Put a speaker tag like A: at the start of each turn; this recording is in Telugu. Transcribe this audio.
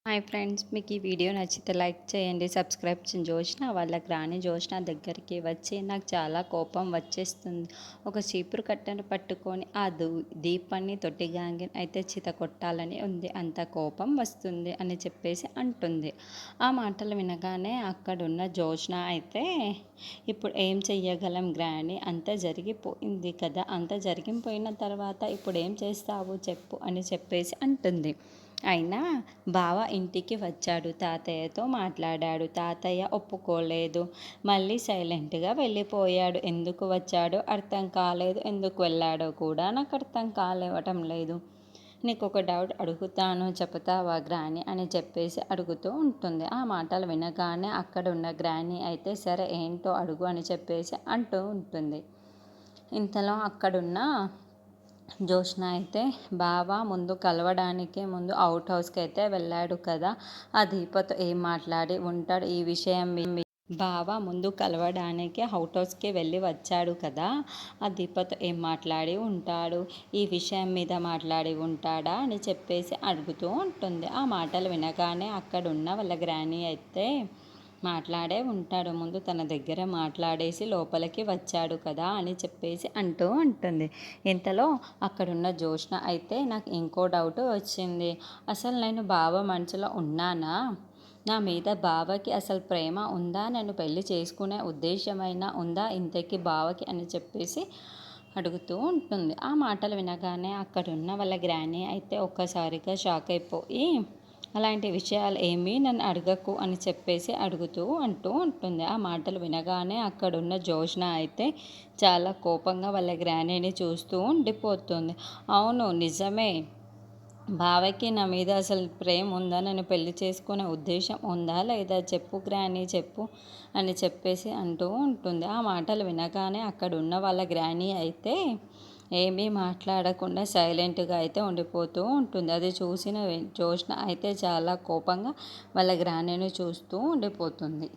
A: హాయ్ ఫ్రెండ్స్, మీకు ఈ వీడియో నచ్చితే లైక్ చేయండి, సబ్స్క్రైబ్ చేయండి. జోష్న వాళ్ళకి రాని జోష్న దగ్గరికి వచ్చి నాకు చాలా కోపం వచ్చేస్తుంది. ఒక చీపురు కట్టను పట్టుకొని ఆ దీపాన్ని తొట్టిగాంగి అయితే చిత కొట్టాలని ఉంది, అంత కోపం వస్తుంది అని చెప్పేసి అంటుంది. ఆ మాటలు వినగానే అక్కడున్న జోష్న అయితే ఇప్పుడు ఏం చెయ్యగలం గ్రాని, అంతా జరిగిపోయింది కదా, అంతా జరిగిపోయిన తర్వాత ఇప్పుడు ఏం చేస్తావు చెప్పు అని చెప్పేసి అంటుంది. అయినా బావ ఇంటికి వచ్చాడు, తాతయ్యతో మాట్లాడాడు, తాతయ్య ఒప్పుకోలేదు, మళ్ళీ సైలెంట్గా వెళ్ళిపోయాడు. ఎందుకు వచ్చాడో అర్థం కాలేదు, ఎందుకు వెళ్ళాడో కూడా నాకు అర్థం కాలేవటం లేదు. నీకు ఒక డౌట్ అడుగుతాను, చెప్తావా గ్రాని అని చెప్పేసి అడుగుతూ ఉంటుంది. ఆ మాటలు వినగానే అక్కడున్న గ్రాని అయితే సరే ఏంటో అడుగు అని చెప్పేసి అంటూ ఉంటుంది. ఇంతలో అక్కడున్న జోష్న అయితే బావ ముందు కలవడానికి ముందు అవుట్ హౌస్కి అయితే వెళ్ళాడు కదా, ఆ దీపతో ఏం మాట్లాడి ఉంటాడు ఈ విషయం బావ ముందు కలవడానికి అవుట్ హౌస్కి వెళ్ళి వచ్చాడు కదా, ఆ దీపతో ఏం మాట్లాడి ఉంటాడు, ఈ విషయం మీద మాట్లాడి ఉంటాడా అని చెప్పేసి అడుగుతూ ఉంటుంది. ఆ మాటలు వినగానే అక్కడున్న వాళ్ళ గ్రాని అయితే మాట్లాడే ఉంటాడు, ముందు తన దగ్గర మాట్లాడేసి లోపలికి వచ్చాడు కదా అని చెప్పేసి అంటూ ఉంటుంది. ఇంతలో అక్కడున్న జోష్న అయితే నాకు ఇంకో డౌట్ వచ్చింది, అసలు నేను బావ మనసులో ఉన్నానా, నా మీద బావకి అసలు ప్రేమ ఉందా, నేను పెళ్లి చేసుకునే ఉద్దేశమైనా ఉందా ఇంతకీ బావకి అని చెప్పేసి అడుగుతూ ఉంటుంది. ఆ మాటలు వినగానే అక్కడున్న వాళ్ళ గ్రాని అయితే ఒక్కసారిగా షాక్ అయిపోయి అలాంటి విషయాలు ఏమీ నన్ను అడగకు అని చెప్పేసి అంటూ ఉంటుంది. ఆ మాటలు వినగానే అక్కడున్న జోష్న అయితే చాలా కోపంగా వాళ్ళ గ్రానీని చూస్తూ ఉండిపోతుంది. అవును నిజమే, బావకి నా మీద అసలు ప్రేమ ఉందా, నన్ను పెళ్లి చేసుకునే ఉద్దేశం ఉందా లేదా చెప్పు గ్రానీ చెప్పు అని చెప్పేసి అంటూ ఉంటుంది. ఆ మాటలు వినగానే అక్కడ ఉన్న వాళ్ళ గ్రానీ అయితే ఏమీ మాట్లాడకుండా సైలెంట్గా అయితే ఉండిపోతూ ఉంటుంది. అది చూసిన జోష్న అయితే చాలా కోపంగా వాళ్ళ గ్రానీని చూస్తూ ఉండిపోతుంది.